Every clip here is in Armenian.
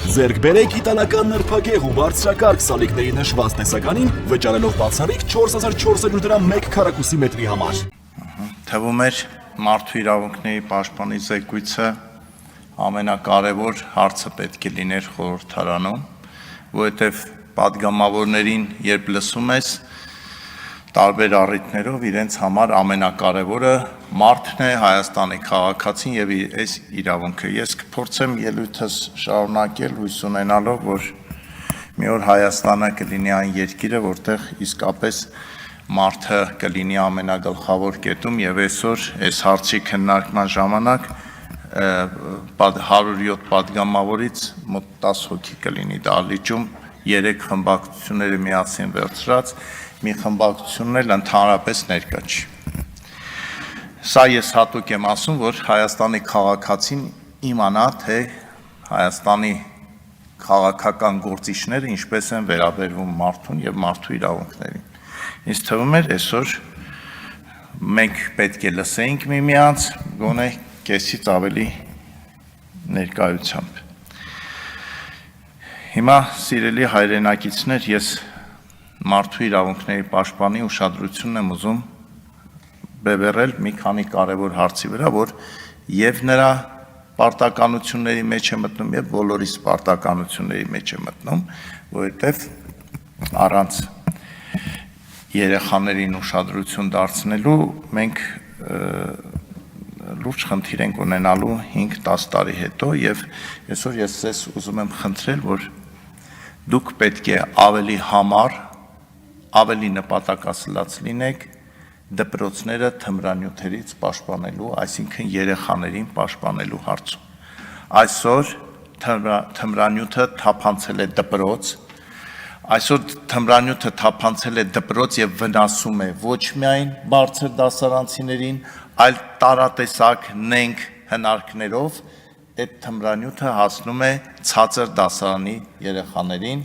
Ձերք բերեք իտալական նրբագեղ ու բարձրակարգ սալիկների նշված տեսականին, վճարելով բացառիկ 4400 դրամ 1 քառակուսի մետրի համար։ Թվում էր մարդու իրավունքների պաշտպանի զեկույցը ամենակարևոր հարցը պետք է լիներ խորհրդարանում, որովհետև պատգամավորներին երբ լսում ես տարբեր առիթներով իրենց համար ամենակարևորը մարդն է, Հայաստանի քաղաքացին եւ այս իրավունքը։ Ես կփորձեմ ելույթս շարունակել հույս ունենալով, որ մի օր Հայաստանը կլինի այն երկիրը, որտեղ իսկապես մարդը կլինի ամենագլխավոր կետում եւ այսօր այս հարցի քննարկման ժամանակ 107 պատգամավորից մոտ 10 հոգի կլինի դահլիճում, 3 խմբակցությունները միասին վերցրած, մի խմբակցությունն էլ ընդհանրապես ներկա չի։ Սա ես հատուկ եմ ասում, որ Հայաստանի քաղաքացին իմանա, թե Հայաստանի քաղաքական գործիչները ինչպես են վերաբերվում մարդուն եւ մարդու իրավունքներին։ Ինձ թվում էր այսօր մենք պետք է լսեինք միմյանց գոնե կեսից ավելի ներկայությամբ։ Հիմա սիրելի հայրենակիցներ, ես մարդու իրավունքների պաշտպանի ուշադրությունն եմ ուզում բևեռել մի քանի կարևոր հարցի վրա, որ եւ նրա պարտականությունների մեջ է մտնում եւ բոլորիս պարտականությունների մեջ է մտնում, որովհետեւ առանց երեխաներին ուշադրություն դարձնելու մենք լուրջ խնդիր ենք ունենալու 5-10 տարի հետո եւ այսօր ես ձեզ ուզում եմ խնդրել, որ դուք պետք է ավելի համառ, ավելի նպատակասլաց լինեք դպրոցները թմրանյութերից պաշտպանելու, այսինքն երեխաներին պաշտպանելու հարցում։ Այսօր թմրանյութը թափանցել է դպրոց, այսօր թմրանյութը թափանցել է դպրոց եւ վնասում է ոչ միայն բարձր դասարանցիներին, այլ տարատեսակ նենք հնարքներով այդ թմրանյութը հասնում է ցածր դասարանի երեխաներին,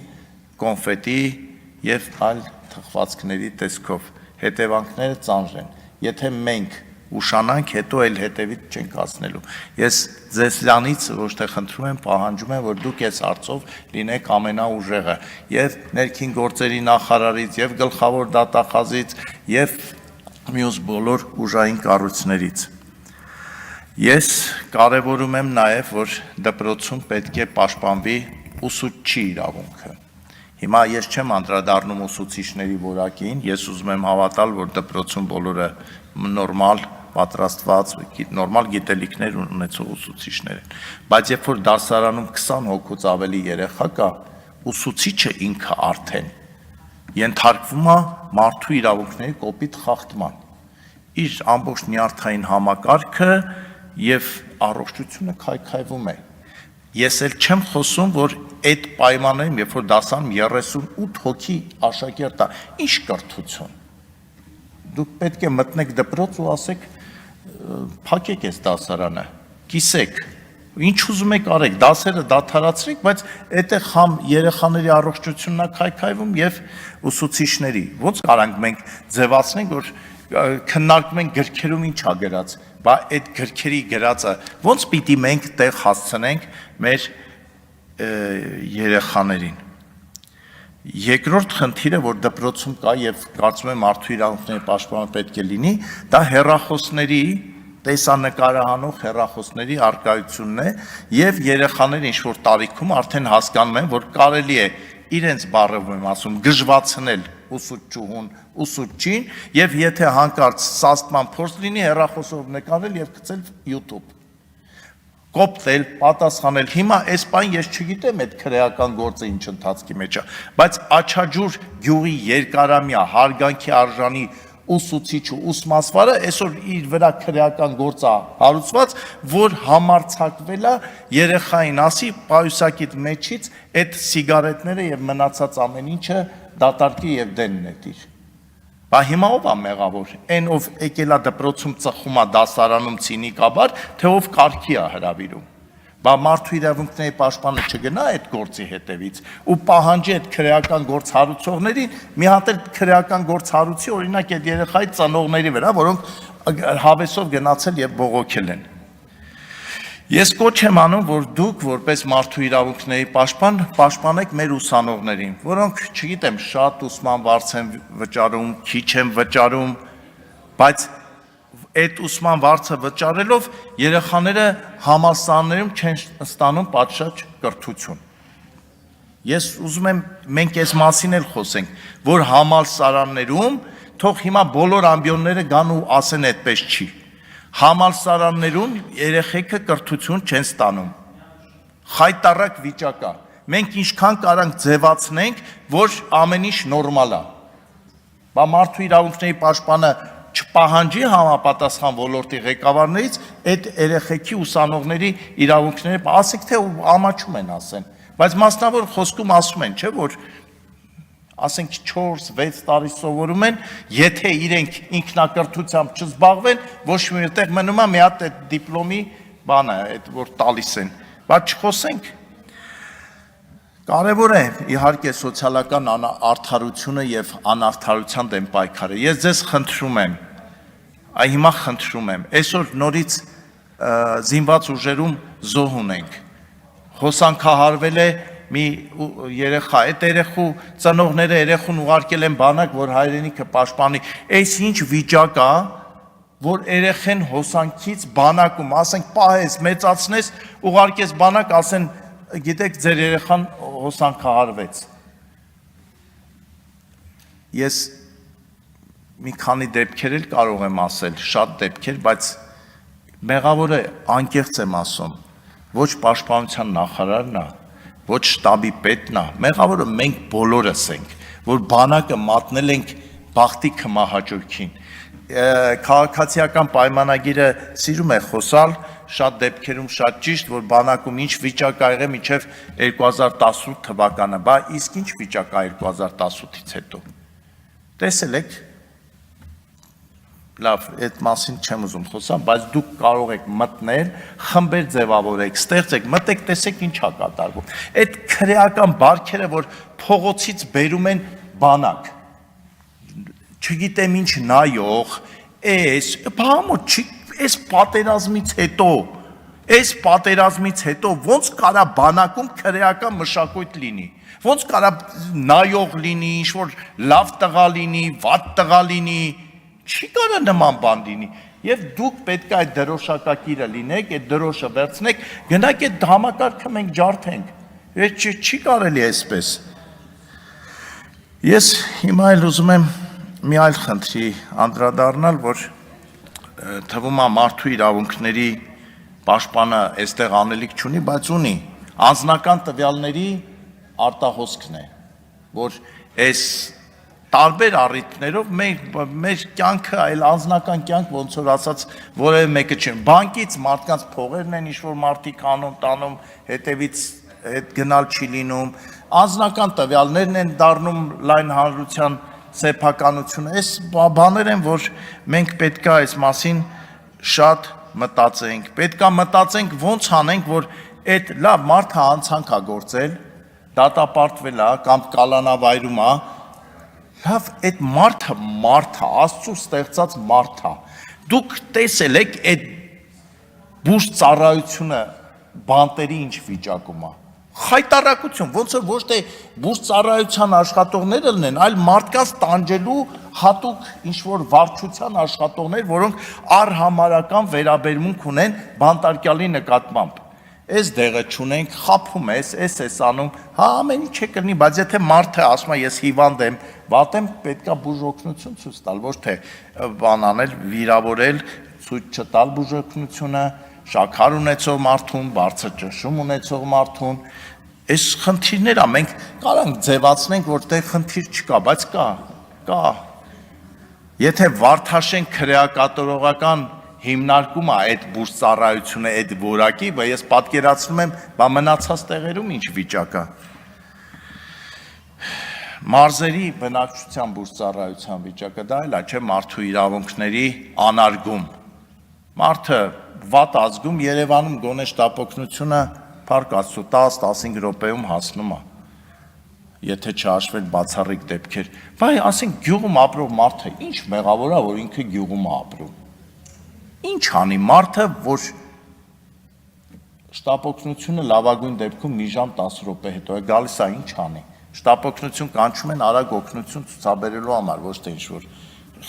կոնֆետի եւ այլ թխվածքների տեսքով։ Հետևանքները ծանր են։ Եթե մենք ուշանանք, հետո էլ հետևից չենք հասնելու։ Ես ձեզանից ոչ թե խնդրում եմ, պահանջում եմ, որ դուք այս հարցով լինեք ամենաուժեղը եւ ներքին գործերի նախարարից եւ գլխավոր դատախազից եւ մյուս բոլոր ուժային կառույցներից։ Ես կարևորում եմ նաեւ, որ դպրոցում պետք է պաշտպանվի ուսուցչի իրավունքը։ Հիմա ես չեմ անդրադառնում ուսուցիչների որակին, ես ուզում եմ հավատալ, որ դպրոցում բոլորը նորմալ պատրաստված, նորմալ գիտելիքներ ունեցող ուսուցիչներ են, բայց երբ որ դասարանում 20 հոգուց ավելի երեխա կա, ուսուցիչը ինքը արդեն ենթարկվում է մարդու իրավունքների կոպիտ խախտման, իր ամբողջ նյարդային համակարգը եւ առողջությունը քայքայվում է։ Ես էլ չեմ խոսում, որ այդ պայմաններում, երբ որ դասարանում 38 հոգի աշակերտ է, ինչ կրթություն։ Դուք պետք է մտնեք դպրոց ու ասեք, փակեք այս դասարանը, կիսեք, ինչ ուզում եք արեք, դասերը դադարեցրեք, բայց այդտեղ համ երեխաների առողջությունն է քայքայվում եւ ուսուցիչների։ Ոնց կարանք մենք ձևացնենք, որ քննարկում ենք գրքերում ինչ ա գրած, բա այդ գրքերի գրածը ոնց պիտի մենք տեղ հասցնենք մեր երեխաներին։ Երկրորդ խնդիրը, որ դպրոցում կա եւ կարծում եմ մարդու իրավունքների պաշտպանը պետք է լինի, դա հեռախոսների, տեսանկարահանող հեռախոսների արկայությունն է եւ երեխաները ինչ որ տարիքում արդեն հասկանում են, որ կարելի է իրենց բառով եմ ասում գժվացնել ուսուցչուհուն, ուսուցչին եւ եթե հանկարծ սաստման փորձ լինի հեռախոսով նկարել եւ գցել YouTube։ Կոպտել, պատասխանել։ Հիմա այս բան ես չգիտեմ այդ քրեական գործը ինչ ընթացքի մեջ է, բայց Աչաջուր գյուղի երկարամյա հարգանքի արժանի ուսուցիչ ու ուսմասվարը այսօր իր վրա քրեական գործ է հարուցված, որ համարձակվել է երեխային ասի պայուսակիդ մեջից այդ սիգարետները եւ մնացած ամեն ինչը դատարկի եւ դեն նետիր։ Բա հիմա ով է մեղավոր, այն ով եկել է դպրոցում ծխում է դասարանում ցինիկաբար, թե ով կարգի է հրավիրում։ Բա մարդու իրավունքների պաշտպանը չգնա այդ գործի հետևից ու պահանջի այդ քրեական գործ հարուցողներին մի հատ էլ քրեական գործ հարուցի օրինակ այդ երեխայի ծնողների վրա, որոնք հավեսով գնացել եւ բողոքել են։ Ես կոչ եմ անում, որ դուք որպես մարդու իրավունքների պաշտպան պաշտպանեք մեր ուսանողներին, որոնք, չգիտեմ, շատ ուսման վարձ են վճարում, քիչ են վճարում, բայց այդ ուսման վարձը վճարելով երեխաները համալսարաններում չեն ստանում պատշաճ կրթություն։ Ես ուզում եմ մենք այս մասին էլ խոսենք, որ համալսարաններում թող հիմա բոլոր ամբիոնները գան ու ասեն այդպես չի։ Համալսարաններում երեխեքը կրթություն չեն ստանում։ Խայտառակ վիճակա։ Մենք ինչքան կարանք ձևացնենք, որ ամեն ինչ նորմալ է։ Բա մարդու իրավունքների պաշտպանը չպահանջի համապատասխան ոլորտի ղեկավարներից այդ երեխեքի ուսանողների իրավունքները, ասենք թե ամաչում են ասեն, բայց մասնավոր խոսքում ասում են, չէ՞ որ ասենք 4-6 տարի սովորում են, եթե իրենք ինքնակրթությամբ չզբաղվեն, ոչ մի տեղ մնում է մի հատ այդ դիպլոմի բանը, այդ որ տալիս են, բայց չխոսենք։ Կարևոր է իհարկե սոցիալական արդարությունը եւ անարդարության դեմ պայքարը։ Ես ձեզ խնդրում եմ, հիմա խնդրում եմ, այսօր նորից զինված ուժերում զոհ ունենք։ Հոսանքահարվել է մի երեխա, այդ երեխու ծնողները երեխուն ուղարկել են բանակ, որ հայրենիքը պաշտպանի։ Այս ինչ վիճակ է, որ երեխեն հոսանքից բանակում, ասենք պահես, մեծացնես, ուղարկես բանակ, ասեն, գիտեք, ձեր երեխան հոսանքահարվեց։ Ես մի քանի դեպքեր էլ կարող եմ ասել, շատ դեպքեր, բայց մեղավորը անկեղծ եմ ասում, ոչ պաշտպանության նախարարն է, ոչ շտաբի պետն է, մեղավորը մենք բոլորս ենք, որ բանակը մատնել ենք բախտի քմահաճույքին։ Քաղաքացիական պայմանագիրը սիրում է խոսալ, շատ դեպքերում շատ ճիշտ, որ բանակում ինչ վիճակ ա եղել մինչև 2018 թվականը, բա իսկ ինչ վիճակ ա 2018-ից հետո։ Տեսել եք, լավ, այդ մասին չեմ ուզում խոսամ, բայց դուք կարող եք մտնել, խմբեր ձևավորեք, ստեղծեք, մտեք, տեսեք ինչ ա կատարվում։ Այդ քրեական բարքերը, որ փողոցից բերում են բանակ, չգիտեմ ինչ նայող, այս պատերազմից հետո ոնց կարա բանակում քրեական մշակույթ լինի, ոնց կարա նայող լինի, ինչ-որ լավ տղա լինի, վատ տղա լինի, չի կարա նման բան լինի, և դուք պետք է այդ դրոշակակիրը լինեք, այդ դրոշը վերցնեք, գնաք այդ համակարգը մենք ջարդենք, չի կարելի այսպես։ Ես հիմա էլ ուզում եմ մի այլ խնդրի անդրադառնալ, որ թվում է մարդու իրավունքների պաշտպանը այստեղ անելիք չունի, բայց ունի, անձնական տվյալների արտահոսքն է, որ այս տարբեր առիթներով մեր կյանքը, այլ անձնական կյանք, ոնց որ ասած, որևէ մեկը չեն, բանկից մարդկանց փողերն են ինչ-որ մարդիկ անում, տանում, հետևից հետ գնալ չի լինում, անձնական տվյալներն են դառնում լայն հանրության սեփականությունը, այս բաներ են, որ մենք պետք է այս մասին շատ մտածենք, պետք է մտածենք ոնց անենք, որ այդ լավ մարդը անցանք է գործել, դատապարտվել է կամ կալանավայրում է, լավ, այդ մարդը, Աստծու ստեղծած մարդը, դուք տեսել եք այդ բուժ ծառայությունը բանտերի ինչ վիճակում է, խայտառակություն, ոնց որ ոչ թե բուժ ծառայության աշխատողները լինեն, այլ մարդկանց տանջելու հատուկ ինչ-որ վարչության աշխատողներ, որոնք առհամարական վերաբերմունք ունեն բանտարկյալի նկատմամբ, այս դեղը չունենք, խափում ես անում, հա ամեն ինչ է կրնի, բայց եթե մարդը ասում է ես հիվանդ եմ, վատ եմ, պետք է բուժօգնություն ցույց տալ, ոչ թե բան անել, վիրավորել, ցույց չտալ բուժօգնությունը, շաքար ունեցող մարդուն, բարձր ճնշում ունեցող մարդուն, այս խնդիրներ է, մենք կարանք ձևացնենք, որտեղ խնդիր չկա, բայց կա։ Եթե Վարդաշեն քրեակատարողական հիմնարկում է այդ բուժ ծառայությունը, այդ որակի, բայց ես պատկերացնում եմ, բա մնացած տեղերում ինչ վիճակ է։ Մարզերի բնակչության բուժ ծառայության վիճակը դա էլ է, չէ, մարդու իրավունքների անարգում։ Մարդը վատ ազգում Երևանում գոնե շտապօգնությունը փառք Աստծո 10-15 րոպեում հասնում է։ Եթե չհաշվել բացառիկ դեպքեր, բայց ասենք գյուղում ապրող մարդը ինչ մեղավոր է, որ ինքը գյուղում է ապրում։ Ինչ անի մարդը, որ շտապօգնությունը լավագույն դեպքում մի ժամ 10 րոպե հետո է գալիս, է ինչ անի։ Շտապօգնություն կանչում են արագ օգնություն ցուցաբերելու համար, ոչ թե ինչ-որ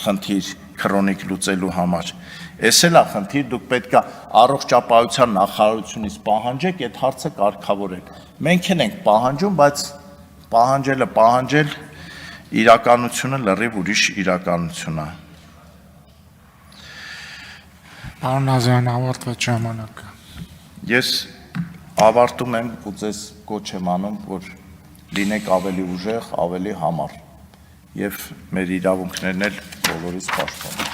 խնդիր քրոնիկ լուծելու համար։ Էս էլ է խնդիր, դուք պետք է առողջապահության նախարարությունից պահանջեք այդ հարցը կարգավորել։ Մենք էլ ենք պահանջում, բայց պահանջել իրականությունը լրիվ ուրիշ իրականություն է։ Պարոն Ազարյան, ավարտվեց ժամանակը։ Ես ավարտում եմ ու ձեզ կոչ եմ անում, որ լինեք ավելի ուժեղ, ավելի համառ եւ մեր իրավունքներն էլ բոլորիս պաշտպանենք։